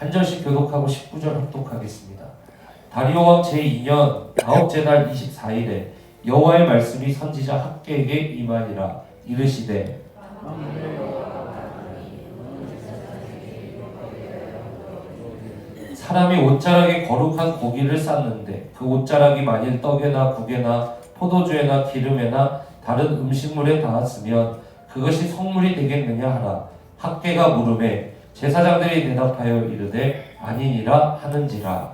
한 절씩 교독하고 19절 합독하겠습니다. 다리오 왕 제2년 아홉째 달 24일에 여호와의 말씀이 선지자 학개에게 임하니라. 이르시되 사람이 옷자락에 거룩한 고기를 쌌는데 그 옷자락이 만일 떡에나 국에나 포도주에나 기름에나 다른 음식물에 닿았으면 그것이 성물이 되겠느냐 하라. 학개가 물음에 제사장들이 대답하여 이르되 아니니라 하는지라.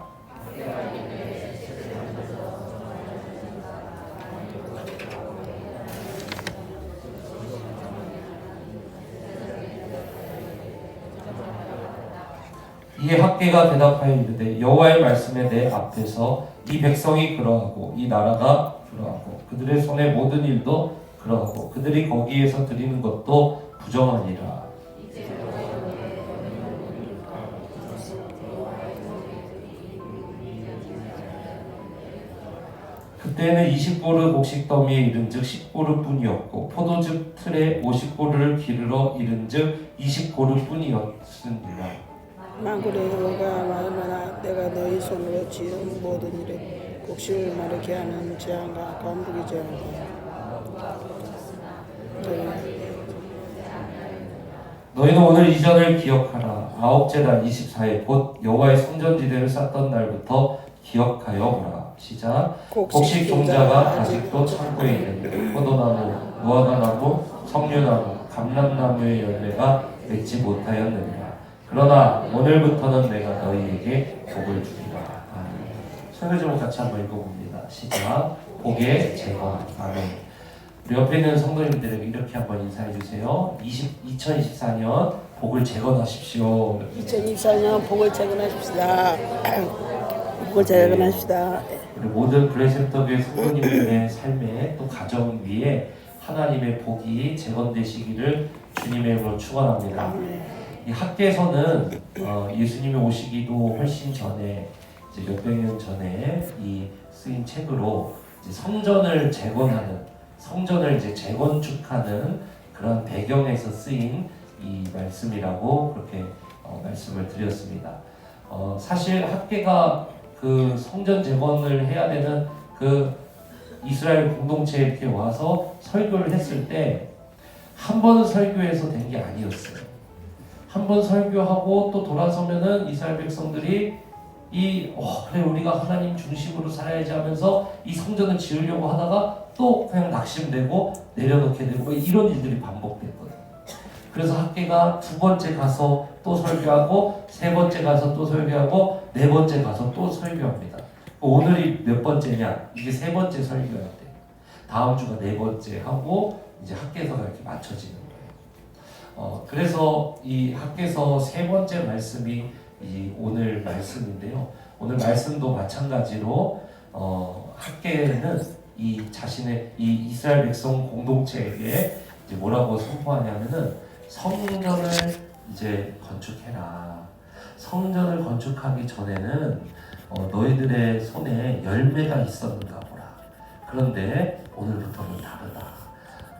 이에 학개가 대답하여 이르되 여호와의 말씀에 내 앞에서 이 백성이 그러하고 이 나라가 그러하고 그들의 손의 모든 일도 그러하고 그들이 거기에서 드리는 것도 부정하니라. 그때는 20고르 곡식 더미에 이른즉 10고르 뿐이었고 포도즙 틀에 50고르를 기르러 이른즉 20고르 뿐이었으니라. 만군의 여호와가 말하노라 내가 너희 손으로 지은 모든 일에 곡식을 마르게 하는 재앙과 관북의 재앙과 너희는 오늘 이전을 기억하라. 아홉째 달 24일 곧 여호와의 성전지대를 쌓던 날부터 기억하여 오라. 시작. 곡식 종자가 아직도 창고에 있는데 포도나무, 무화과나무, 석류나무, 감람나무의 열매가 맺지 못하였느니라. 그러나 오늘부터는 내가 너희에게 복을 주리라. 아멘. 설교 제목 같이 한번 읽어봅니다. 시작. 복의 제거. 아멘. 우리 옆에 있는 성도님들에게 이렇게 한번 인사해 주세요. 2024년 복을 재건하십시오. 2024년 복을 재건하십시다. 복을 재건하십시다. 우리 모든 블레셋더교회 성도님들의 삶에 또 가정 위에 하나님의 복이 재건되시기를 주님의 이름으로 축원합니다. 이 학개서는 예수님이 오시기도 훨씬 전에 이제 몇백 년 전에 이 쓰인 책으로 이제 성전을 재건하는, 성전을 이제 재건축하는 그런 배경에서 쓰인 이 말씀이라고 그렇게 말씀을 드렸습니다. 사실 학개가 그 성전 재건을 해야 되는 그 이스라엘 공동체에 이렇게 와서 설교를 했을 때 한 번 설교해서 된 게 아니었어요. 한 번 설교하고 또 돌아서면은 이스라엘 백성들이 그래 우리가 하나님 중심으로 살아야지 하면서 이 성전을 지으려고 하다가 또 그냥 낙심되고 내려놓게 되고 이런 일들이 반복됐거든요. 그래서 학개가 두 번째 가서 또 설교하고 세 번째 가서 또 설교하고 네 번째 가서 또 설교합니다. 오늘이 몇 번째냐? 이게 세 번째 설교해야 돼. 다음 주가 네 번째 하고 이제 학개서가 이렇게 맞춰지는 거예요. 그래서 이 학개서 세 번째 말씀이 이 오늘 말씀인데요. 오늘 말씀도 마찬가지로 학개는 이 자신의 이 이스라엘 백성 공동체에게 이제 뭐라고 선포하냐면은 성전을 이제 건축해라. 성전을 건축하기 전에는 너희들의 손에 열매가 있었는가 보라. 그런데 오늘부터는 다르다.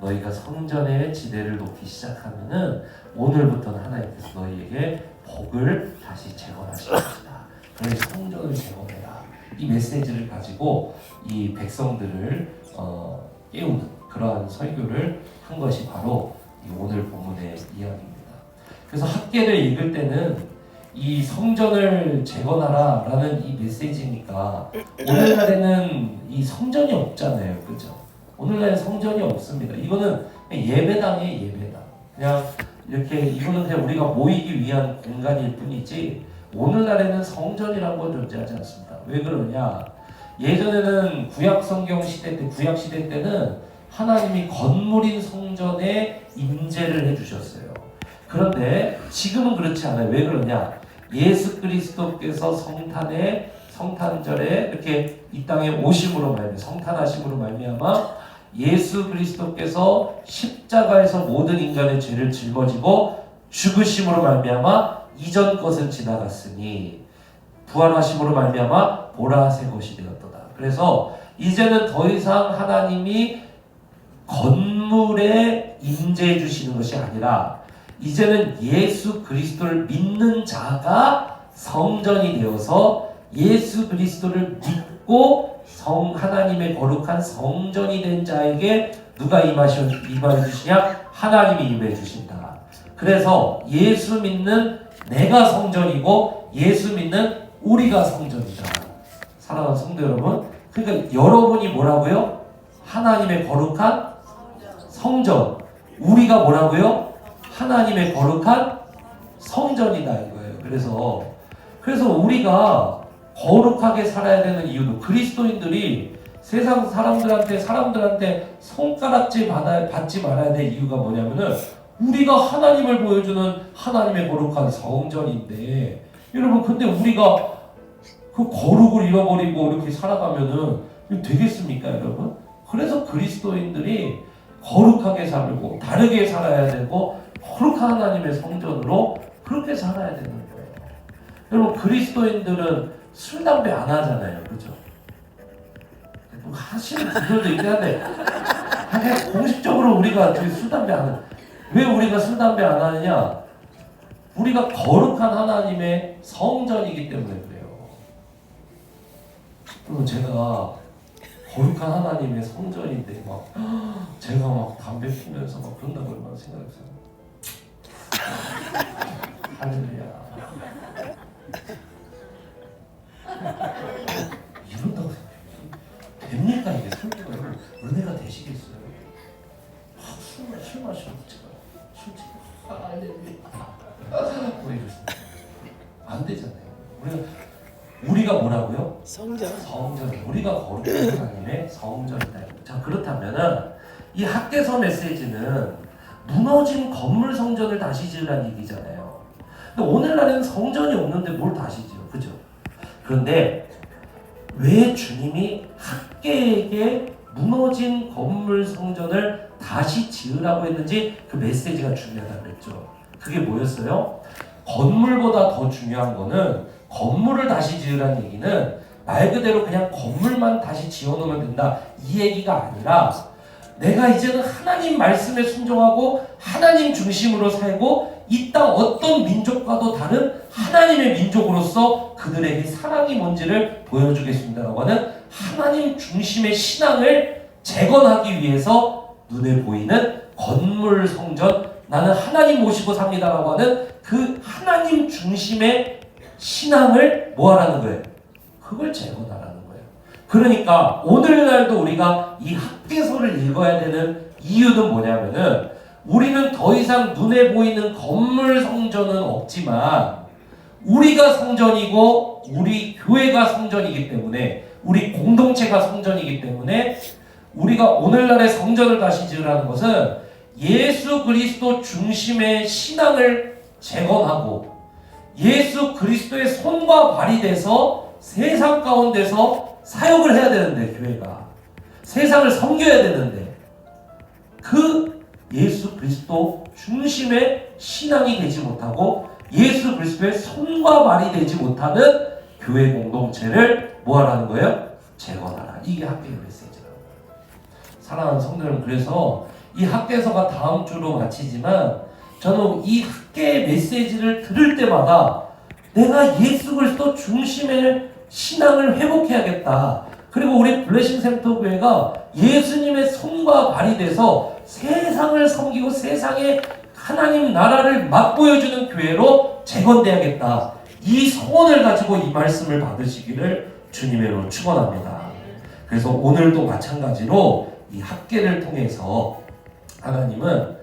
너희가 성전의 지대를 놓기 시작하면은 오늘부터는 하나님께서 너희에게 복을 다시 재건하실 것이다. 그래서 성전을 재건해라. 이 메시지를 가지고 이 백성들을 깨우는 그러한 설교를 한 것이 바로 이 오늘 본문의 이야기입니다. 그래서 학개를 읽을 때는 이 성전을 재건하라라는 이 메시지니까 오늘날에는 이 성전이 없잖아요, 그죠? 오늘날에 성전이 없습니다. 이거는 예배당이에요, 예배당. 그냥 이렇게 이거는 그냥 우리가 모이기 위한 공간일 뿐이지 오늘날에는 성전이라는 건 존재하지 않습니다. 왜 그러냐? 예전에는 구약 성경 시대 때, 구약 시대 때는 하나님이 건물인 성전에 임재를 해주셨어요. 그런데 지금은 그렇지 않아요. 왜 그러냐? 예수 그리스도께서 성탄절에 이렇게 이 땅에 오심으로 말미암아 성탄하심으로 말미암아 예수 그리스도께서 십자가에서 모든 인간의 죄를 짊어지고 죽으심으로 말미암아 이전 것은 지나갔으니 부활하심으로 말미암아 보라색 것이 되었도다. 그래서 이제는 더 이상 하나님이 건물에 임재해 주시는 것이 아니라 이제는 예수 그리스도를 믿는 자가 성전이 되어서 예수 그리스도를 믿고 하나님의 거룩한 성전이 된 자에게 누가 임하여 주시냐? 하나님이 임해 주신다. 그래서 예수 믿는 내가 성전이고 예수 믿는 우리가 성전이다. 사랑하는 성도 여러분, 그러니까 여러분이 뭐라고요? 하나님의 거룩한 성전. 우리가 뭐라고요? 하나님의 거룩한 성전이다 이거예요. 그래서 우리가 거룩하게 살아야 되는 이유도 그리스도인들이 세상 사람들한테 손가락질 받지 말아야 될 이유가 뭐냐면은 우리가 하나님을 보여주는 하나님의 거룩한 성전인데 여러분 근데 우리가 그 거룩을 잃어버리고 이렇게 살아가면은 되겠습니까 여러분? 그래서 그리스도인들이 거룩하게 살고 다르게 살아야 되고 거룩한 하나님의 성전으로 그렇게 살아야 되는 거예요. 여러분 그리스도인들은 술, 담배 안 하잖아요. 그죠? 하시는 분들도 있긴 한데 공식적으로 우리가 술, 담배 안 하는 왜 우리가 술, 담배 안 하느냐? 우리가 거룩한 하나님의 성전이기 때문에 그래요. 그리고 제가 거룩한 하나님의 성전인데 제가 담배 피면서 그런다고 얼마나 생각했어요. 할렐루야. 이런다고 생각해요. 됩니까 이게 성도가 은혜가 되시겠어요? 술 마시면 술 안 되잖아요. 우리가 뭐라고요? 성전. 우리가 거룩한 하나님의 성전이다. 자 그렇다면은 이 학개서 메시지는 무너진 건물 성전을 다시 지으라는 얘기잖아요. 근데 오늘날에는 성전이 없는데 뭘 다시 지어? 그죠? 그런데 왜 주님이 학개에게 무너진 건물 성전을 다시 지으라고 했는지 그 메시지가 중요하다고 그랬죠. 그게 뭐였어요? 건물보다 더 중요한 거는 건물을 다시 지으라는 얘기는 말 그대로 그냥 건물만 다시 지어놓으면 된다 이 얘기가 아니라 내가 이제는 하나님 말씀에 순종하고 하나님 중심으로 살고 이 땅 어떤 민족과도 다른 하나님의 민족으로서 그들에게 사랑이 뭔지를 보여주겠습니다라고 하는 하나님 중심의 신앙을 재건하기 위해서 눈에 보이는 건물 성전 나는 하나님 모시고 삽니다라고 하는 그 하나님 중심의 신앙을 뭐하라는 거예요? 그걸 재건하라는 거예요. 그러니까 오늘날도 우리가 이 학개서를 읽어야 되는 이유는 뭐냐면은 우리는 더 이상 눈에 보이는 건물 성전은 없지만 우리가 성전이고 우리 교회가 성전이기 때문에 우리 공동체가 성전이기 때문에 우리가 오늘날의 성전을 다시 지으라는 것은 예수 그리스도 중심의 신앙을 재건하고 예수 그리스도의 손과 발이 돼서 세상 가운데서 사역을 해야 되는데 교회가 세상을 섬겨야 되는데 그 예수 그리스도 중심의 신앙이 되지 못하고 예수 그리스도의 손과 발이 되지 못하는 교회 공동체를 뭐하라는 거예요? 재건하라. 이게 학개의 메시지라는 거예요. 사랑하는 성도 여러분, 그래서 이 학개서가 다음 주로 마치지만 저는 이 학개의 메시지를 들을 때마다 내가 예수 그리스도 중심의 신앙을 회복해야겠다. 그리고 우리 블레싱 센터 교회가 예수님의 손과 발이 돼서 세상을 섬기고 세상에 하나님 나라를 맛보여주는 교회로 재건돼야겠다. 이 소원을 가지고 이 말씀을 받으시기를 주님으로 축원합니다. 그래서 오늘도 마찬가지로 이 학개를 통해서 하나님은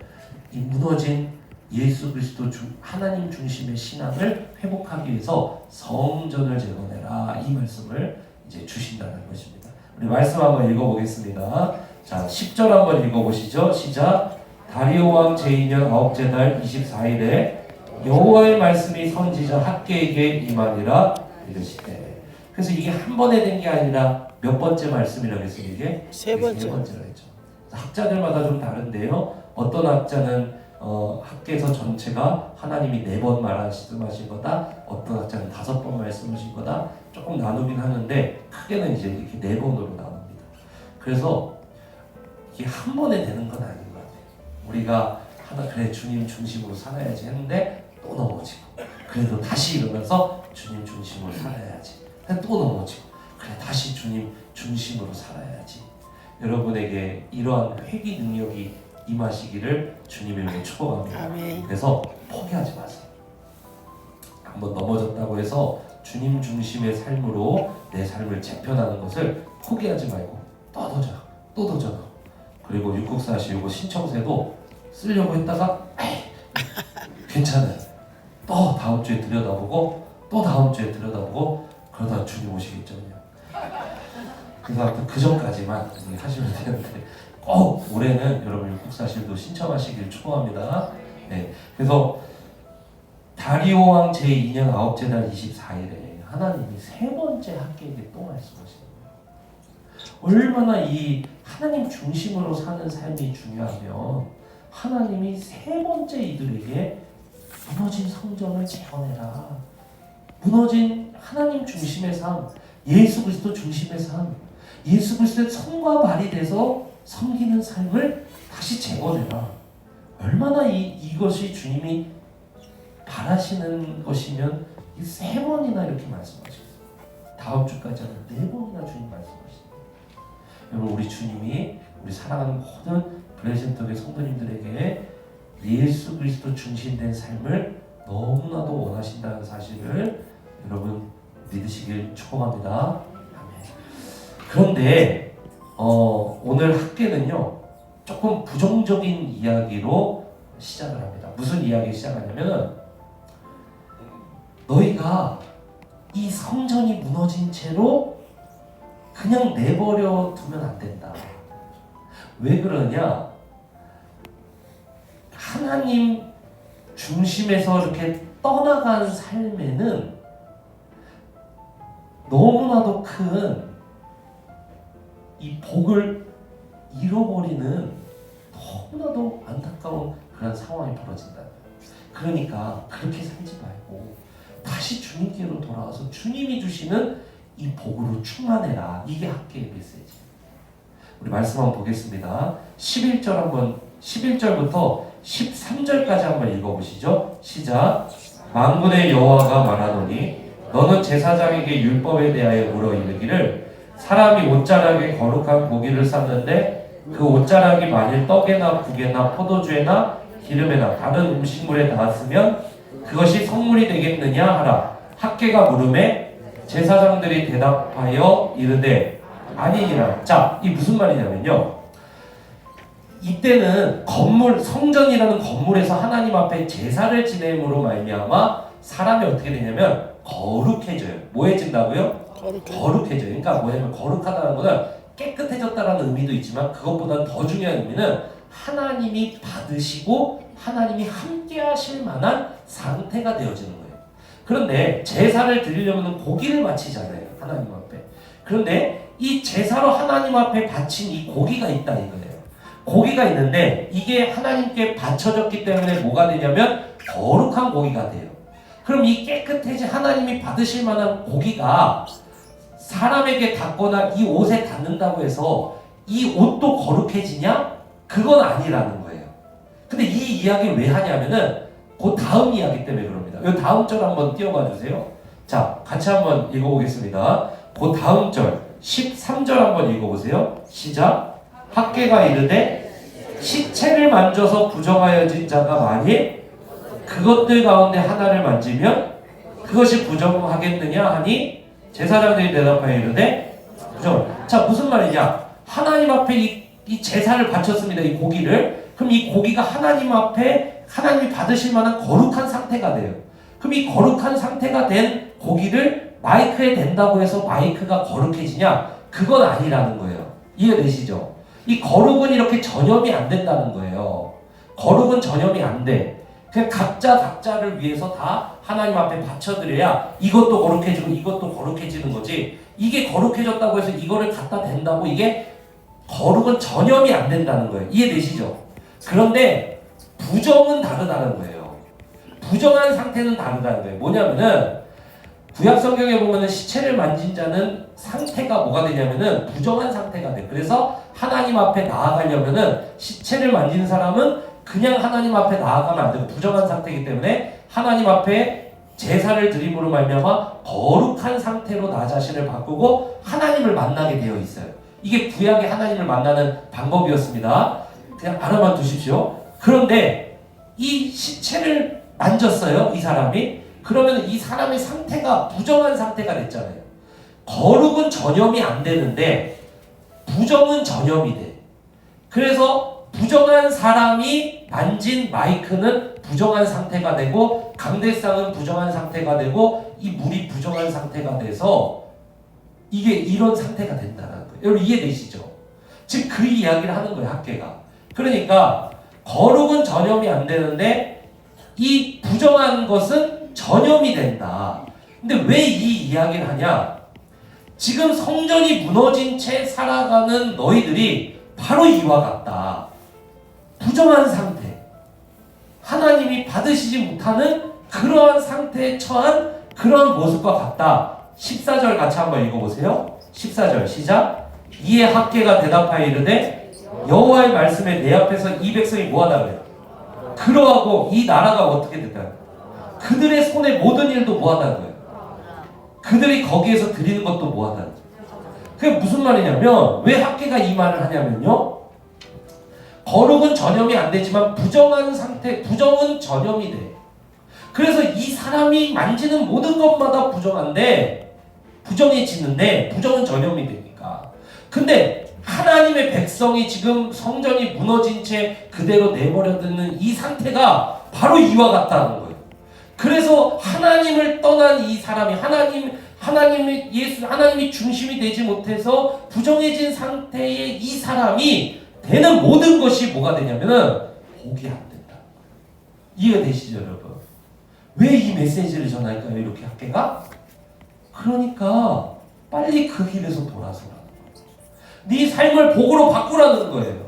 이 무너진 예수 그리스도 하나님 중심의 신앙을 회복하기 위해서 성전을 재건해라 이 말씀을 이제 주신다는 것입니다. 우리 말씀 한번 읽어보겠습니다. 자 10절 한번 읽어보시죠. 시작. 다리오 왕 제2년 9째 달 24일에 여호와의 말씀이 선지자 학개에게 임하니라 이르시되. 그래서 이게 한 번에 된 게 아니라 몇 번째 말씀이라고 했어요? 이게 세 번째라 했죠. 학자들마다 좀 다른데요. 어떤 학자는 학개서 전체가 하나님이 4번 말씀하신 거다. 어떤 학자는 5번 말씀하신 거다. 조금 나누긴 하는데 크게는 이제 이렇게 4번으로 나눕니다. 그래서 이게 한 번에 되는 건 아닌 것 같아요. 우리가 그래 주님 중심으로 살아야지 했는데 또 넘어지고 그래도 다시 일어나서 주님 중심으로 살아야지. 또 넘어지고 그래 다시 주님 중심으로 살아야지. 여러분에게 이러한 회개 능력이 임하시기를 주님의 이름으로 축복합니다. 아멘. 그래서 포기하지 마세요. 한번 넘어졌다고 해서 주님 중심의 삶으로 내 삶을 재편하는 것을 포기하지 말고 또 도전하고 또 도전하고, 그리고 육국사시 요거 신청서도 쓰려고 했다가 괜찮아요. 또 다음 주에 들여다보고 또 다음 주에 들여다보고 그러다 주님 오시겠죠. 그래서 아무튼 그 전까지만 하시면 되는데 꼭 올해는 여러분 육국사실도 신청하시길 축복합니다. 네, 그래서 다리오 왕 제2년 9째 달 24일에 하나님이 세 번째 학계에게 또 말씀하시는 거예요. 얼마나 이 하나님 중심으로 사는 삶이 중요하면 하나님이 세 번째 이들에게 무너진 성전을 재건해라. 무너진 하나님 중심의 삶, 예수 그리스도 중심의 삶, 예수 그리스도의 손과 발이 돼서 섬기는 삶을 다시 재건해라. 얼마나 이것이 주님이 바라시는 것이면 이 세 번이나 이렇게 말씀하셨어요. 다음 주까지는 네 번이나 주님 말씀하시네요. 여러분 우리 주님이 우리 사랑하는 모든 블레센터의 성도님들에게 예수 그리스도 중심된 삶을 너무나도 원하신다는 사실을 여러분 믿으시길 축복합니다. 아멘. 그런데 오늘 학계는요 조금 부정적인 이야기로 시작을 합니다. 무슨 이야기 시작하냐면 너희가 이 성전이 무너진 채로 그냥 내버려 두면 안 된다. 왜 그러냐? 하나님 중심에서 이렇게 떠나간 삶에는 너무나도 큰 이 복을 잃어버리는 너무나도 안타까운 그런 상황이 벌어진다. 그러니까 그렇게 살지 말고 다시 주님께로 돌아와서 주님이 주시는 이 복으로 충만해라. 이게 학계의 메시지. 우리 말씀 한번 보겠습니다. 11절부터 13절까지 한번 읽어보시죠. 시작. 만군의 여호와가 말하노니 너는 제사장에게 율법에 대하여 물어 이르기를 사람이 옷자락에 거룩한 고기를 쌌는데 그 옷자락이 만일 떡에나 국에나 포도주에나 기름에나 다른 음식물에 닿았으면 그것이 성물이 되겠느냐 하라. 학계가 물음에 제사장들이 대답하여 이르되 아니니라. 자, 이 무슨 말이냐면요, 이때는 성전이라는 건물에서 하나님 앞에 제사를 지냄으로 말미암아 사람이 어떻게 되냐면 거룩해져요. 뭐해진다고요? 거룩해져요. 그러니까 뭐냐면 거룩하다는 것은 깨끗해졌다라는 의미도 있지만 그것보다 더 중요한 의미는 하나님이 받으시고 하나님이 함께 하실 만한 상태가 되어지는 거예요. 그런데 제사를 드리려면 고기를 바치잖아요. 하나님 앞에. 그런데 이 제사로 하나님 앞에 바친 이 고기가 있다 이거예요. 고기가 있는데 이게 하나님께 바쳐졌기 때문에 뭐가 되냐면 거룩한 고기가 돼요. 그럼 이 깨끗해진 하나님이 받으실 만한 고기가 사람에게 닿거나 이 옷에 닿는다고 해서 이 옷도 거룩해지냐? 그건 아니라는 거예요. 근데 이 이야기를 왜 하냐면은 그 다음 이야기 때문에 그럽니다. 이 다음 절 한번 띄워봐 주세요. 자, 같이 한번 읽어보겠습니다. 그 다음 절 13절 한번 읽어보세요. 시작. 학계가 이르되 시체를 만져서 부정하여진 자가 만일 그것들 가운데 하나를 만지면 그것이 부정하겠느냐 하니 제사장들이 대답하여 이르되 부정. 자, 무슨 말이냐? 하나님 앞에 이 제사를 바쳤습니다. 이 고기를. 그럼 이 고기가 하나님 앞에 하나님이 받으실 만한 거룩한 상태가 돼요. 그럼 이 거룩한 상태가 된 고기를 마이크에 댄다고 해서 마이크가 거룩해지냐? 그건 아니라는 거예요. 이해되시죠? 이 거룩은 이렇게 전염이 안 된다는 거예요. 거룩은 전염이 안 돼. 그냥 각자를 위해서 다 하나님 앞에 바쳐드려야 이것도 거룩해지고 이것도 거룩해지는 거지. 이게 거룩해졌다고 해서 이거를 갖다 댄다고 이게 거룩은 전염이 안 된다는 거예요. 이해되시죠? 그런데 부정은 다르다는 거예요. 부정한 상태는 다르다는 거예요. 뭐냐면은 구약 성경에 보면은 시체를 만진 자는 상태가 뭐가 되냐면은 부정한 상태가 돼. 그래서 하나님 앞에 나아가려면은 시체를 만진 사람은 그냥 하나님 앞에 나아가면 안 되고 부정한 상태이기 때문에 하나님 앞에 제사를 드림으로 말미암아 거룩한 상태로 나 자신을 바꾸고 하나님을 만나게 되어 있어요. 이게 구약의 하나님을 만나는 방법이었습니다. 그냥 알아만 두십시오. 그런데 이 시체를 만졌어요, 이 사람이. 그러면 이 사람의 상태가 부정한 상태가 됐잖아요. 거룩은 전염이 안 되는데 부정은 전염이 돼. 그래서 부정한 사람이 만진 마이크는 부정한 상태가 되고 강대상은 부정한 상태가 되고 이 물이 부정한 상태가 돼서 이게 이런 상태가 된다는 거예요. 여러분 이해되시죠? 지금 그 이야기를 하는 거예요, 학계가. 그러니까 거룩은 전염이 안 되는데 이 부정한 것은 전염이 된다. 근데 왜 이 이야기를 하냐? 지금 성전이 무너진 채 살아가는 너희들이 바로 이와 같다. 부정한 상태. 하나님이 받으시지 못하는 그러한 상태에 처한 그런 모습과 같다. 14절 같이 한번 읽어보세요. 14절 시작. 이에 학계가 대답하여 이르되 여호와의 말씀에 내 앞에서 이 백성이 뭐하다 그래요? 그러하고 이 나라가 어떻게 됐다? 그들의 손의 모든 일도 뭐하다는 거예요? 그들이 거기에서 드리는 것도 뭐하다는 거예요? 그게 무슨 말이냐면 왜 학계가 이 말을 하냐면요. 거룩은 전염이 안 되지만 부정한 상태, 부정은 전염이 돼. 그래서 이 사람이 만지는 모든 것마다 부정한데 부정해지는데 부정은 전염이 되니까. 근데 하나님의 백성이 지금 성전이 무너진 채 그대로 내버려두는 이 상태가 바로 이와 같다는 거예요. 그래서 하나님을 떠난 이 사람이 하나님이 중심이 되지 못해서 부정해진 상태의 이 사람이 되는 모든 것이 뭐가 되냐면은 복이 안 된다. 이해가 되시죠, 여러분? 왜 이 메시지를 전할까요, 이렇게 학계가? 그러니까 빨리 그 길에서 돌아서라는 거예요. 네 삶을 복으로 바꾸라는 거예요.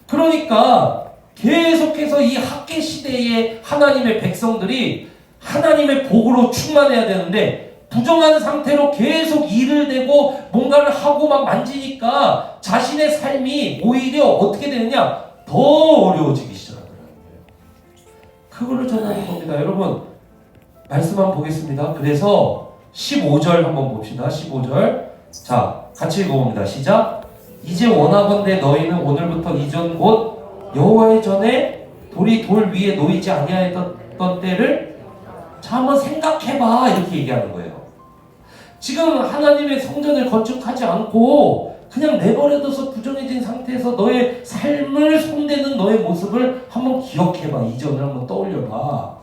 그러니까 계속해서 이 학계 시대에 하나님의 백성들이 하나님의 복으로 충만해야 되는데 부정한 상태로 계속 일을 대고 뭔가를 하고 막 만지니까 자신의 삶이 오히려 어떻게 되느냐? 더 어려워지기 시작하더라고요. 그거를 전하는 겁니다. 여러분 말씀 한번 보겠습니다. 그래서 15절 한번 봅시다. 15절 자 같이 읽어봅니다. 시작. 이제 원하건대 너희는 오늘부터 이전 곧 여호와의 전에 돌이 돌 위에 놓이지 아니하였던 때를 자 한번 생각해봐 이렇게 얘기하는 거예요. 지금 하나님의 성전을 건축하지 않고 그냥 내버려둬서 부정해진 상태에서 너의 삶을 손대는 너의 모습을 한번 기억해봐. 이전을 한번 떠올려봐.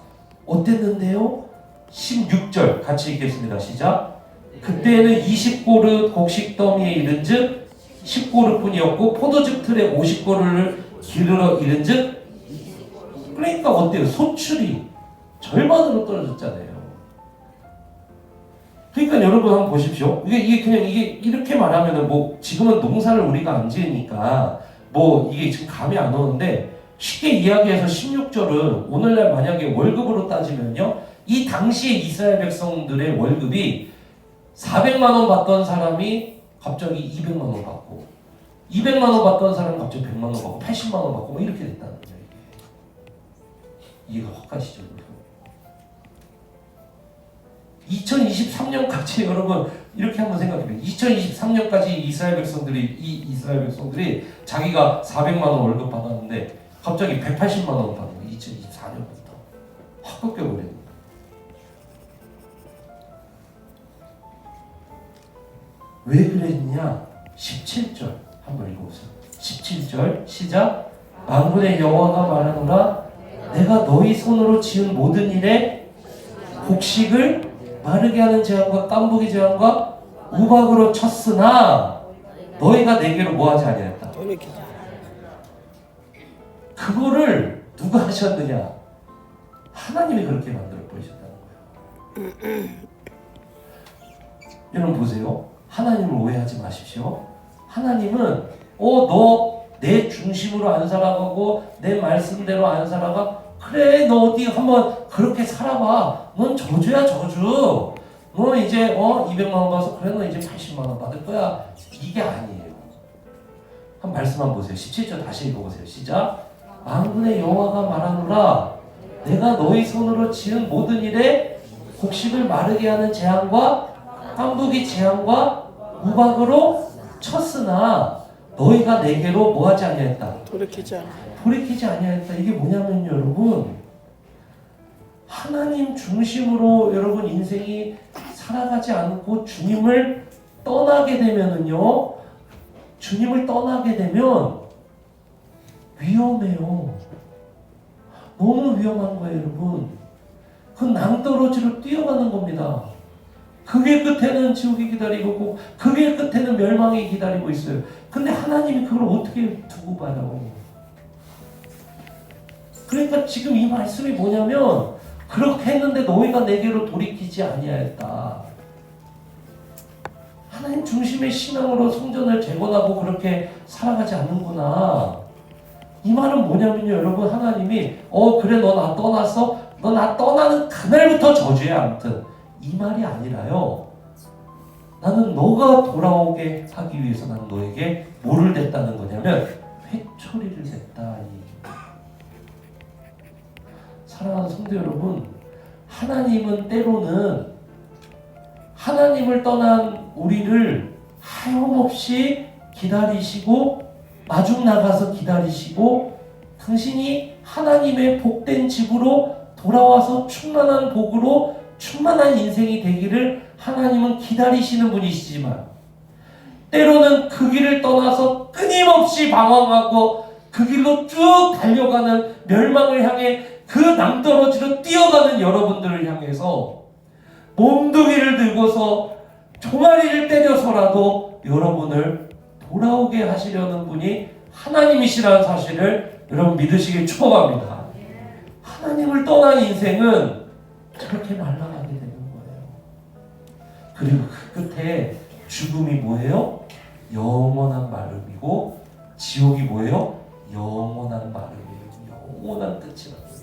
어땠는데요? 16절 같이 읽겠습니다. 시작. 그때는 20고르 곡식 더미에 이른즉 10고르뿐이었고 포도즙 틀에 50고르를 기르러 이른즉 그러니까 어때요? 소출이 절반으로 떨어졌잖아요. 그러니까 여러분 한번 보십시오. 이게 그냥 이게 이렇게 말하면은 뭐 지금은 농사를 우리가 안 지으니까 뭐 이게 지금 감이 안 오는데 쉽게 이야기해서 16절은 오늘날 만약에 월급으로 따지면요. 이 당시에 이스라엘 백성들의 월급이 400만 원 받던 사람이 갑자기 200만 원 받고 200만 원 받던 사람이 갑자기 100만 원 받고 80만 원 받고 뭐 이렇게 됐다는 거예요. 이해가 확 가시죠? 2023년까지 여러분 이렇게 한번 생각해봐요. 2023년까지 이스라엘 백성들이 자기가 400만 원 월급 받았는데 갑자기 180만 원 받는 거예요. 2024년부터 확 꺾여버리는 거예요. 왜 그랬냐? 17절 한번 읽어보세요. 17절 시작. 만군의 여호와가 말하노라 내가 너희 손으로 지은 모든 일에 곡식을 마르게 하는 재앙과 깐부기 재앙과 우박으로 쳤으나 너희가 내게로 뭐하지 아니하였다. 그거를 누가 하셨느냐? 하나님이 그렇게 만들어 버리셨다는 거예요. 여러분 보세요. 하나님을 오해하지 마십시오. 하나님은 너 내 중심으로 안 살아가고 내 말씀대로 안 살아가? 그래 너 어디 한번 그렇게 살아봐. 넌 저주야 저주. 너 이제 200만 원 받아서 그래 너 이제 80만 원 받을 거야. 이게 아니에요. 한 말씀 한번 보세요. 17절 다시 읽어보세요. 시작. 만군의 여호와가 말하노라 내가 너희 손으로 지은 모든 일에 곡식을 마르게 하는 재앙과 깐부기 재앙과 우박으로 쳤으나 너희가 내게로 뭐하지 아니하였다. 돌이키지 않아. 돌이키지 아니하였다. 이게 뭐냐면요, 여러분. 하나님 중심으로 여러분 인생이 살아가지 않고 주님을 떠나게 되면은요, 주님을 떠나게 되면 위험해요. 너무 위험한 거예요, 여러분. 그 낭떠러지로 뛰어가는 겁니다. 그 길 끝에는 지옥이 기다리고 있고 그 길 끝에는 멸망이 기다리고 있어요. 근데 하나님이 그걸 어떻게 두고 봐요? 그러니까 지금 이 말씀이 뭐냐면 그렇게 했는데 너희가 내게로 돌이키지 아니하였다. 하나님 중심의 신앙으로 성전을 재건하고 그렇게 살아가지 않는구나. 이 말은 뭐냐면요, 여러분. 하나님이 그래 너 나 떠났어? 너 나 떠나는 그날부터 저주야. 아무튼 이 말이 아니라요, 나는 너가 돌아오게 하기 위해서 나는 너에게 뭐를 냈다는 거냐면 회초리를 냈다. 사랑하는 성도 여러분, 하나님은 때로는 하나님을 떠난 우리를 하염없이 기다리시고 마중 나가서 기다리시고 당신이 하나님의 복된 집으로 돌아와서 충만한 복으로 충만한 인생이 되기를 하나님은 기다리시는 분이시지만 때로는 그 길을 떠나서 끊임없이 방황하고 그 길로 쭉 달려가는 멸망을 향해 그 낭떠러지로 뛰어가는 여러분들을 향해서 몸뚱이를 들고서 종아리를 때려서라도 여러분을 돌아오게 하시려는 분이 하나님이시라는 사실을 여러분 믿으시길 축복합니다. 하나님을 떠난 인생은 저렇게 말라가게 되는 거예요. 그리고 그 끝에 죽음이 뭐예요? 영원한 마름이고 지옥이 뭐예요? 영원한 마름이에요. 영원한 끝이라는 거예요.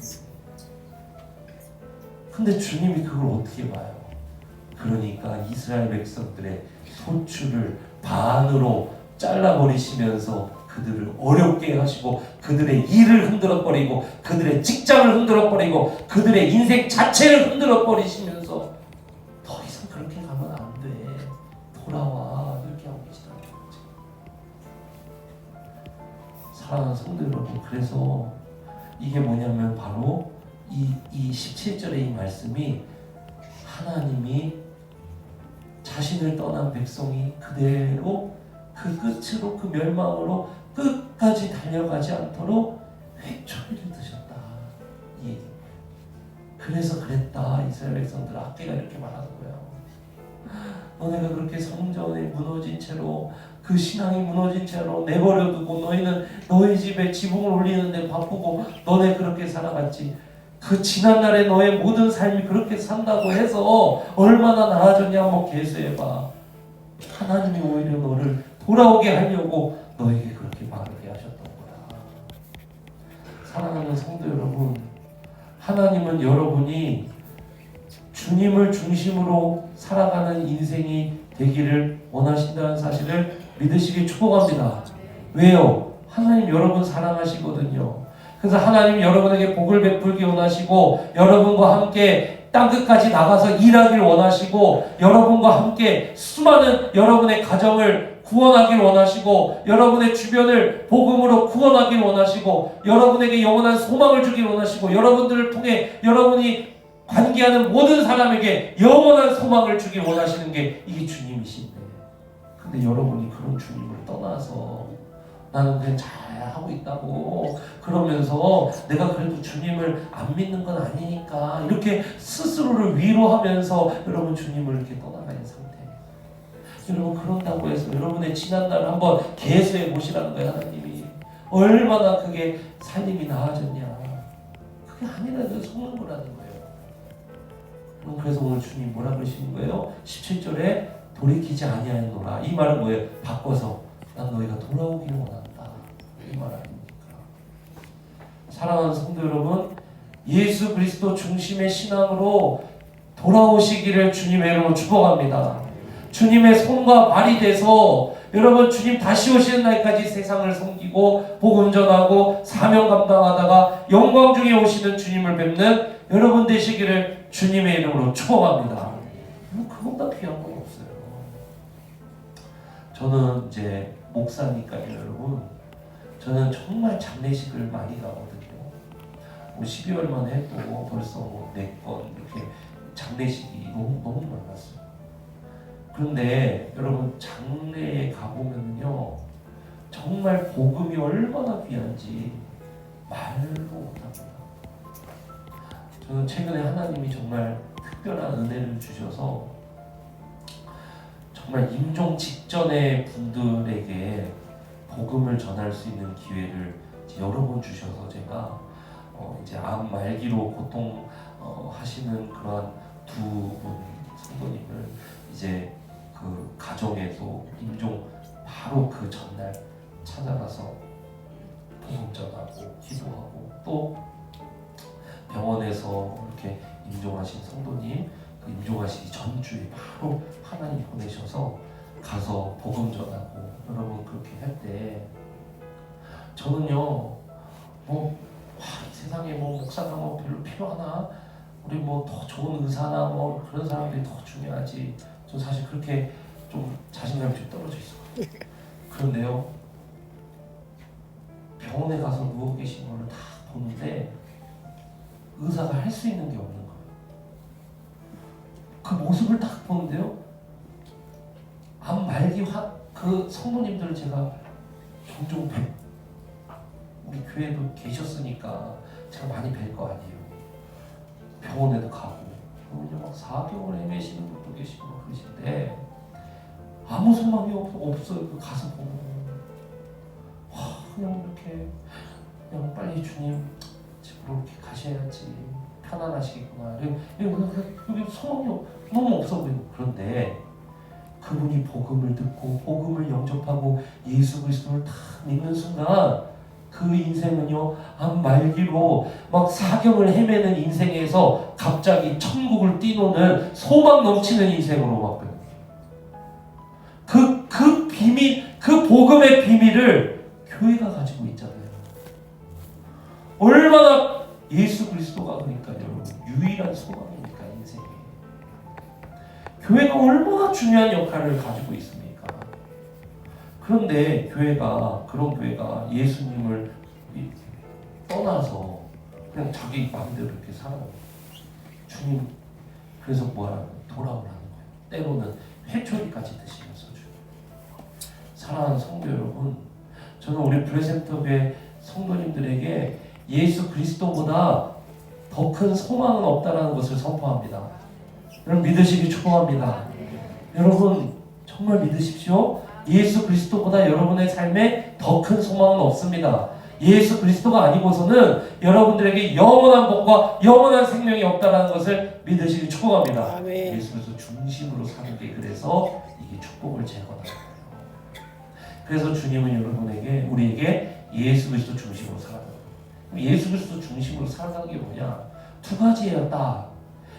근데 주님이 그걸 어떻게 봐요? 그러니까 이스라엘 백성들의 소출을 반으로 잘라버리시면서 그들을 어렵게 하시고 그들의 일을 흔들어버리고 그들의 직장을 흔들어버리고 그들의 인생 자체를 흔들어버리시면서 더 이상 그렇게 가면 안 돼. 돌아와. 이렇게 하고 계시다는 거죠. 사랑하는 성도 여러분, 그래서 이게 뭐냐면 바로 이 17절의 이 말씀이 하나님이 자신을 떠난 백성이 그대로 그 끝으로 그 멸망으로 끝까지 달려가지 않도록 회초리를 드셨다. 이 얘기. 그래서 그랬다. 이스라엘 백성들 악기가 이렇게 말하는 거야. 너네가 그렇게 성전이 무너진 채로 그 신앙이 무너진 채로 내버려두고 너희는 너희 집에 지붕을 올리는데 바쁘고 너네 그렇게 살아갔지. 그 지난날에 너의 모든 삶이 그렇게 산다고 해서 얼마나 나아졌냐 한번 계수해봐. 하나님이 오히려 너를 돌아오게 하려고 너에게 그렇게 마르게 하셨던 거야. 사랑하는 성도 여러분, 하나님은 여러분이 주님을 중심으로 살아가는 인생이 되기를 원하신다는 사실을 믿으시기 축복합니다. 왜요? 하나님 여러분 사랑하시거든요. 그래서 하나님 여러분에게 복을 베풀기 원하시고 여러분과 함께 땅끝까지 나가서 일하길 원하시고 여러분과 함께 수많은 여러분의 가정을 구원하길 원하시고 여러분의 주변을 복음으로 구원하길 원하시고 여러분에게 영원한 소망을 주길 원하시고 여러분들을 통해 여러분이 관계하는 모든 사람에게 영원한 소망을 주길 원하시는 게 이게 주님이신데, 근데 여러분이 그런 주님을 떠나서 나는 그냥 잘 하고 있다고 그러면서 내가 그래도 주님을 안 믿는 건 아니니까 이렇게 스스로를 위로하면서 여러분 주님을 이렇게 떠나가는 상태. 여러분 그런다고 해서 여러분의 지난날을 한번 계수해 보시라는 거예요. 하나님이 얼마나 그게 살림이 나아졌냐. 그게 아니라도 속는 거라는 거예요. 그래서 오늘 주님 뭐라 그러시는 거예요? 17절에 돌이키지 아니하였노라. 이 말은 뭐예요? 바꿔서 난 너희가 돌아오기를 원한다. 이 말 아닙니까? 사랑하는 성도 여러분, 예수 그리스도 중심의 신앙으로 돌아오시기를 주님의 이름으로 축복합니다. 주님의 손과 발이 돼서 여러분 주님 다시 오시는 날까지 세상을 섬기고 복음 전하고 사명 감당하다가 영광 중에 오시는 주님을 뵙는 여러분 되시기를 주님의 이름으로 축원합니다. 그것보다 귀한 건 없어요. 저는 이제 목사니까요, 여러분. 저는 정말 장례식을 많이 가거든요. 12월만 해도 벌써 4건 이렇게 장례식이 너무 많았어요. 그런데 여러분 장례에 가보면요 정말 복음이 얼마나 귀한지 말로 못합니다. 저는 최근에 하나님이 정말 특별한 은혜를 주셔서 정말 임종 직전의 분들에게 복음을 전할 수 있는 기회를 여러 번 주셔서 제가 이제 암 말기로 고통 하시는 그러한 2분 성도님을 이제 그 가정에서 임종 바로 그 전날 찾아가서 복음 전하고 기도하고 또 병원에서 이렇게 임종하신 성도님 그 임종하시기 전주에 바로 하나님 보내셔서 가서 복음 전하고 여러분 그렇게 할 때 저는요 이 세상에 목사가 별로 필요하나 우리 더 좋은 의사나 그런 사람들이 더 중요하지. 저 사실 그렇게 좀 자신감이 좀 떨어져 있어요. 그런데요 병원에 가서 누워 계신 거를 다 보는데 의사가 할 수 있는 게 없는 거예요. 그 모습을 딱 보는데요 암 말기 그 성도님들을 제가 종종 우리 교회도 계셨으니까 제가 많이 뵐 거 아니에요. 병원에도 가고 그러면 막 4개월 헤매시는 분도 계시고 그러신데 아무 소망이 없어요. 그 가서 보면 그냥 이렇게 그냥 빨리 주님 집으로 이렇게 가셔야지 편안하시겠구나. 여기 소망이 너무 없어 보이고 그런데 그분이 복음을 듣고 복음을 영접하고 예수 그리스도를 다 믿는 순간 그 인생은요 암 말기로 막 사경을 헤매는 인생에서 갑자기 천국을 뛰노는 소망 넘치는 인생으로 막 변해요. 그 비밀, 그 복음의 비밀을 교회가 가지고 있잖아요. 얼마나 예수 그리스도가 그러니까 여러분 유일한 소망이니까 인생에 교회가 얼마나 중요한 역할을 가지고 있습니까? 그런데 그런 교회가 예수님을 떠나서 그냥 자기 마음대로 이렇게 살아요. 주님 그래서 뭐라고 돌아오라는 거예요. 때로는 회초리까지 드시면서 주님. 사랑하는 성도 여러분, 저는 우리 브레센터교회 성도님들에게 예수 그리스도보다 더 큰 소망은 없다는 것을 선포합니다. 여러분 믿으시기 축복합니다. 여러분 정말 믿으십시오. 예수 그리스도보다 여러분의 삶에 더 큰 소망은 없습니다. 예수 그리스도가 아니고서는 여러분들에게 영원한 복과 영원한 생명이 없다는 것을 믿으시기 축복합니다. 아멘. 예수 그리스도 중심으로 사는 게 그래서 이게 축복을 제거하는 거예요. 그래서 주님은 여러분에게 우리에게 예수 그리스도 중심으로 살아가는 거예요. 예수 그리스도 중심으로 살아가는 게 뭐냐? 2가지예요. 딱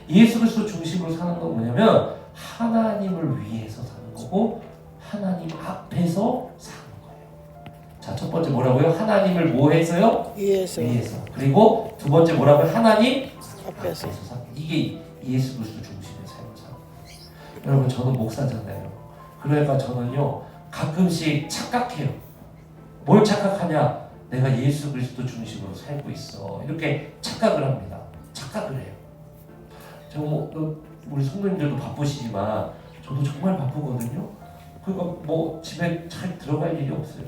예수 그리스도 중심으로 사는 건 뭐냐면 하나님을 위해서 사는 거고 하나님 앞에서 사는 거예요. 자, 첫 번째 뭐라고요? 하나님을 뭐 해서요? 위에서. 그리고 2번째 뭐라고요? 하나님 앞에서. 사는. 이게 예수 그리스도 중심의 삶을 사는 거예요. 여러분 저는 목사잖아요. 그러니까 저는요 가끔씩 착각해요. 뭘 착각하냐? 내가 예수 그리스도 중심으로 살고 있어. 이렇게 착각을 합니다. 착각을 해요. 저 우리 성도님들도 바쁘시지만 저도 정말 바쁘거든요. 그러니까 집에 잘 들어갈 일이 없어요.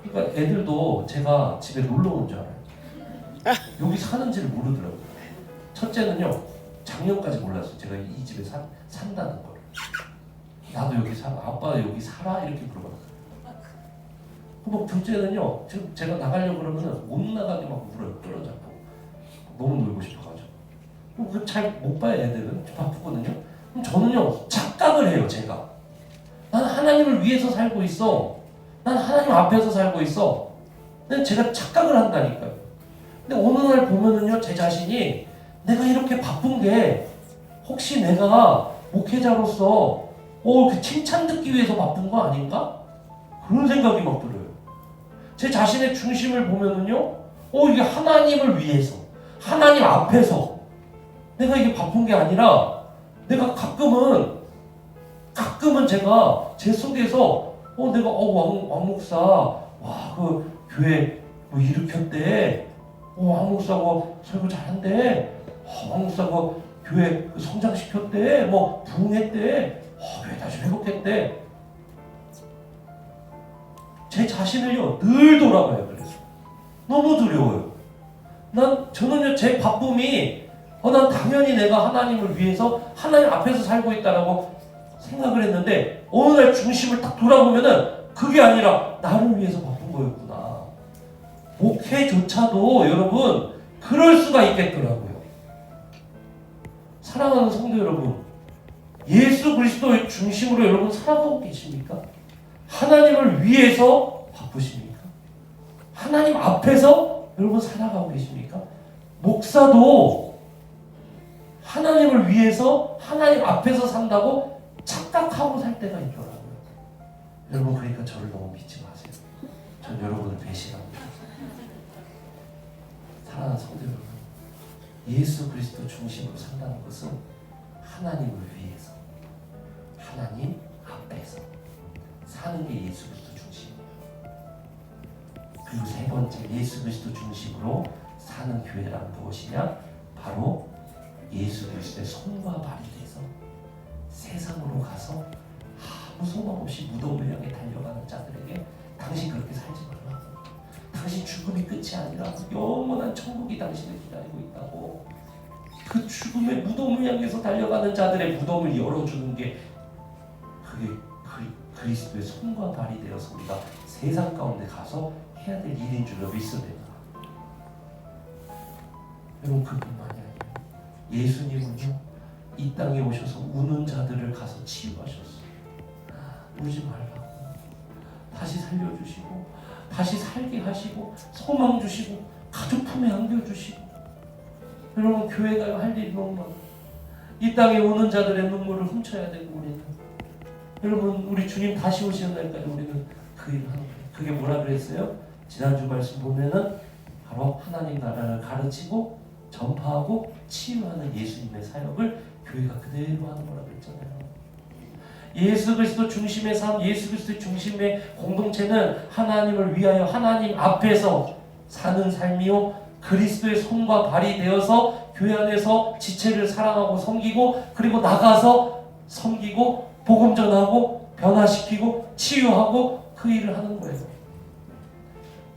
그러니까 애들도 제가 집에 놀러 온 줄 알아요. 여기 사는지를 모르더라고요. 첫째는요 작년까지 몰랐어요. 제가 이 집에 산다는 걸. 나도 여기 살아. 아빠 여기 살아? 이렇게 물어봤어요. 둘째는요 지금 제가 나가려고 그러면 못 나가게 막 물어요. 끌어잡고 너무 놀고 싶어가지고. 잘 못 봐요. 애들은 바쁘거든요. 그럼 저는요 착각을 해요. 제가 난 하나님을 위해서 살고 있어. 난 하나님 앞에서 살고 있어. 근데 제가 착각을 한다니까요. 근데 어느 날 보면은요 제 자신이 내가 이렇게 바쁜 게 혹시 내가 목회자로서 그 칭찬 듣기 위해서 바쁜 거 아닌가? 그런 생각이 막 들어요. 제 자신의 중심을 보면은요 이게 하나님을 위해서 하나님 앞에서 내가 이게 바쁜 게 아니라 내가 가끔은 제가 제 속에서 내가 왕 목사 그 교회 뭐 일으켰대. 왕 목사가 설교 잘한대. 왕 목사가 교회 성장시켰대. 뭐 부흥했대. 교회 다시 회복했대. 제 자신을요 늘 돌아봐요. 그래서 너무 두려워요. 저는요 제 바쁨이 난 당연히 내가 하나님을 위해서 하나님 앞에서 살고 있다라고 생각을 했는데 어느 날 중심을 딱 돌아보면은 그게 아니라 나를 위해서 바쁜 거였구나. 목회조차도 여러분 그럴 수가 있겠더라고요. 사랑하는 성도 여러분, 예수 그리스도의 중심으로 여러분 살아가고 계십니까? 하나님을 위해서 바쁘십니까? 하나님 앞에서 여러분 살아가고 계십니까? 목사도 하나님을 위해서 하나님 앞에서 산다고 착각하고 살 때가 있더라고요. 여러분 그러니까 저를 너무 믿지 마세요. 전 여러분을 배신합니다. 사랑하는 성도 여러분, 예수 그리스도 중심으로 산다는 것은 하나님을 위해서 하나님 앞에서 사는 게 예수 그리스도 중심이에요. 그리고 세 번째, 예수 그리스도 중심으로 사는 교회란 무엇이냐? 바로 예수 그리스도의 손과 발이 돼서 세상으로 가서 아무 소망 없이 무덤을 향해 달려가는 자들에게 당신 그렇게 살지 말라. 당신 죽음이 끝이 아니라 영원한 천국이 당신을 기다리고 있다고. 그 죽음의 무덤을 향해서 달려가는 자들의 무덤을 열어주는 게 그게 그리스도의 손과 발이 되어서 우리가 세상 가운데 가서 해야 될 일인 줄로 믿습니다. 여러분 그뿐만이 아니에요. 예수님은요 이 땅에 오셔서 우는 자들을 가서 치유하셨어요. 울지 말라고 다시 살려주시고 다시 살게 하시고 소망 주시고 가족 품에 안겨주시고. 여러분 교회가 할 일이 너무 많아요. 이 땅에 우는 자들의 눈물을 훔쳐야 되고 우리는 여러분 우리 주님 다시 오시는 날까지 우리는 그 일을 하는 거예요. 그게 뭐라 그랬어요? 지난주 말씀 보면은 바로 하나님 나라를 가르치고 전파하고 치유하는 예수님의 사역을 교회가 그대로 하는 거라 그랬잖아요. 예수 그리스도 중심의 삶, 예수 그리스도 중심의 공동체는 하나님을 위하여 하나님 앞에서 사는 삶이요 그리스도의 손과 발이 되어서 교회 안에서 지체를 사랑하고 섬기고 그리고 나가서 섬기고 복음 전하고 변화시키고 치유하고 그 일을 하는 거예요.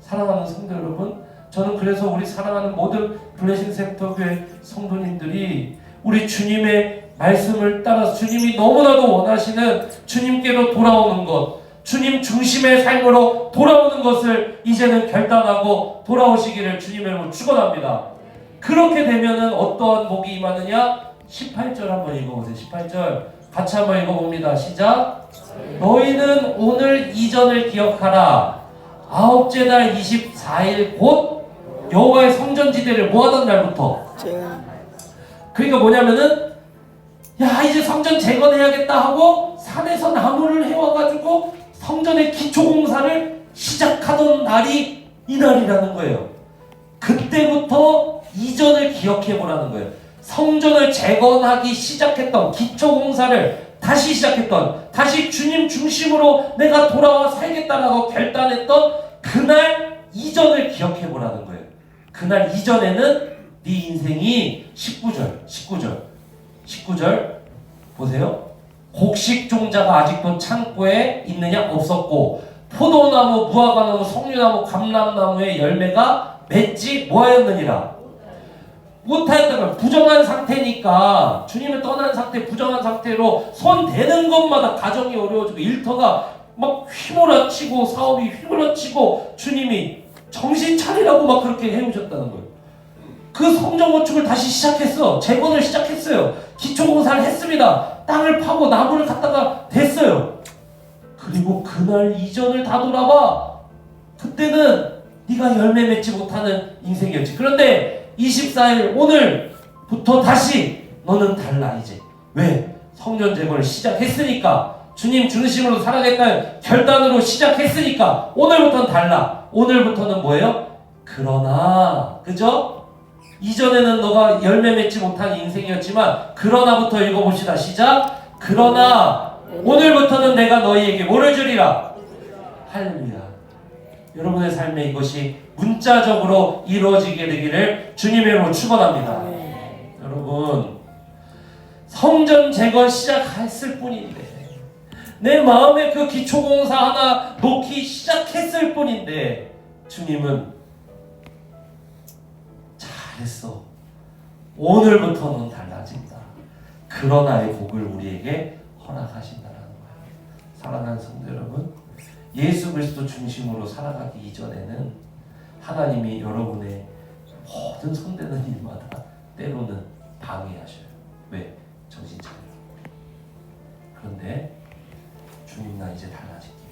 사랑하는 성도 여러분, 저는 그래서 우리 사랑하는 모든 블레싱 센터 교회 성도님들이 우리 주님의 말씀을 따라서 주님이 너무나도 원하시는 주님께로 돌아오는 것, 주님 중심의 삶으로 돌아오는 것을 이제는 결단하고 돌아오시기를 주님의 이름으로 축원합니다. 그렇게 되면은 어떠한 복이 임하느냐? 18절 한번 읽어보세요. 18절 같이 한번 읽어봅니다. 시작. 너희는 오늘 이전을 기억하라. 아홉째 날 24일 곧 여호와의 성전지대를 뭐하던 날부터? 그러니까 뭐냐면은 야 이제 성전 재건해야겠다 하고 산에서 나무를 해와가지고 성전의 기초공사를 시작하던 날이 이날이라는 거예요. 그때부터 이전을 기억해보라는 거예요. 성전을 재건하기 시작했던 기초공사를 다시 시작했던 다시 주님 중심으로 내가 돌아와 살겠다라고 결단했던 그날 이전을 기억해보라는 거예요. 그날 이전에는 네 인생이 19절 보세요. 곡식 종자가 아직도 창고에 있느냐? 없었고 포도나무, 무화과나무, 석류나무, 감람나무의 열매가 맺지 뭐하였느니라? 못하였다면 부정한 상태니까 주님을 떠난 상태, 부정한 상태로 손 대는 것마다 가정이 어려워지고 일터가 막 휘몰아치고 사업이 휘몰아치고 주님이 정신 차리라고 막 그렇게 해오셨다는 거예요. 그 성전 건축을 다시 시작했어. 재건을 시작했어요. 기초공사를 했습니다. 땅을 파고 나무를 갖다가 댔어요. 그리고 그날 이전을 다 돌아봐. 그때는 네가 열매 맺지 못하는 인생이었지. 그런데 24일 오늘부터 다시 너는 달라 이제. 왜? 성전 재건을 시작했으니까. 주님 중심으로 살아가겠다는 결단으로 시작했으니까 오늘부터는 달라. 오늘부터는 뭐예요? 그러나 그죠? 이전에는 너가 열매 맺지 못한 인생이었지만 그러나부터 읽어봅시다. 시작. 그러나 오늘부터는 내가 너희에게 뭐를 주리라. 할렐루야. 여러분의 삶에 이것이 문자적으로 이루어지게 되기를 주님의 이름으로 축원합니다. 여러분, 성전 재건 시작했을 뿐인데, 내 마음에 그 기초공사 하나 놓기 시작했을 뿐인데, 주님은 잘했어, 오늘부터는 달라진다, 그러나의 복을 우리에게 허락하신다라는 거예요. 사랑하는 성도 여러분, 예수 그리스도 중심으로 살아가기 이전에는 하나님이 여러분의 모든 손대는 일마다 때로는 방해하셔요. 왜? 정신 차려. 그런데 주님, 나 이제 달라질게요.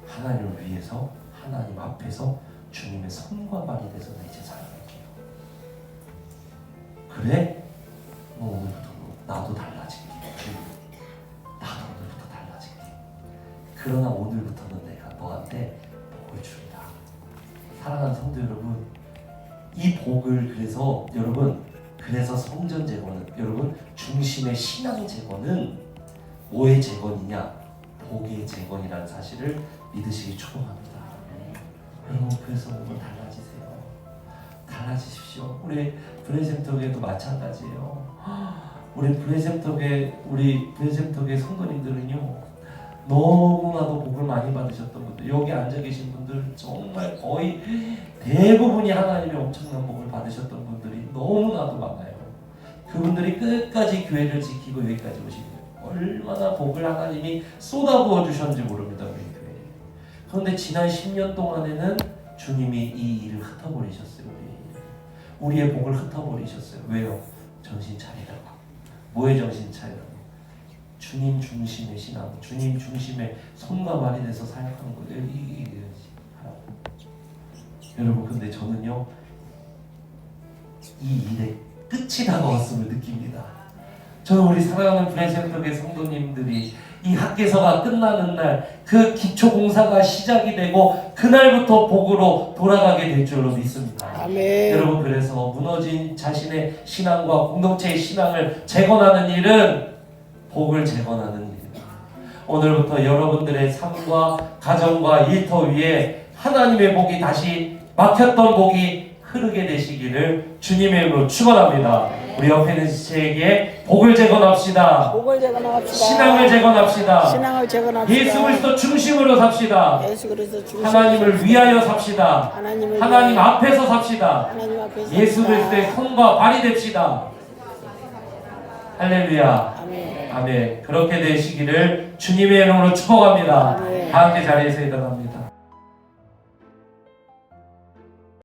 하나님을 위해서, 하나님 앞에서 주님의 손과 발이 돼서 나 이제 살아갈게요. 그래? 오늘부터 나도 달라질게. 나도 오늘부터 달라질게. 그러나 오늘부터는 내가 너한테 복을 준다. 사랑하는 성도 여러분, 이 복을, 그래서 여러분, 그래서 성전 재건은, 여러분, 중심의 신앙 재건은 뭐의 재건이냐? 복의 재건이라는 사실을 믿으시기 축원합니다. 여러분, 그래서 오늘 달라지세요. 달라지십시오. 우리 브레센터교회도 마찬가지예요. 우리 브레센터교회 성도님들은요, 너무나도 복을 많이 받으셨던 분들, 여기 앉아 계신 분들 정말 거의 대부분이 하나님의 엄청난 복을 받으셨던 분들이 너무나도 많아요. 그분들이 끝까지 교회를 지키고 여기까지 오신 거예요. 얼마나 복을 하나님이 쏟아부어 주셨는지 모릅니다, 우리 교회. 그런데 지난 10년 동안에는 주님이 이 일을 흩어버리셨어요. 우리의 복을 흩어버리셨어요. 왜요? 정신 차리라고. 뭐의 정신 차리라고? 주님 중심의 신앙, 주님 중심의 손과 발이 돼서 사역하는 거예요. 여러분, 근데 저는요, 이 일의 끝이 다가왔음을 느낍니다. 저는 우리 사랑하는 브레센터교회 성도님들이 이 학개서가 끝나는 날, 그 기초 공사가 시작이 되고 그날부터 복으로 돌아가게 될 줄로 믿습니다. 아멘. 여러분, 그래서 무너진 자신의 신앙과 공동체의 신앙을 재건하는 일은 복을 재건하는 일입니다. 오늘부터 여러분들의 삶과 가정과 일터 위에 하나님의 복이 다시 막혔던 복이 흐르게 되시기를 주님의 이름으로 축원합니다. 우리 옆에 있는 지체에게 복을 재건합시다. 복을 재건합시다. 신앙을 재건합시다. 신앙을 재건합시다. 예수 그리스도 중심으로 삽시다. 예수 그리스도 중심으로 하나님을 위하여 삽시다. 하나님을 하나님 위하여 앞에서 삽시다. 하나님 앞에서 예수 삽시다. 그리스도의 손과 발이 됩시다. 할렐루야. 아멘. 아멘. 그렇게 되시기를 주님의 이름으로 축복합니다. 아멘. 다 함께 자리에서 일어납니다.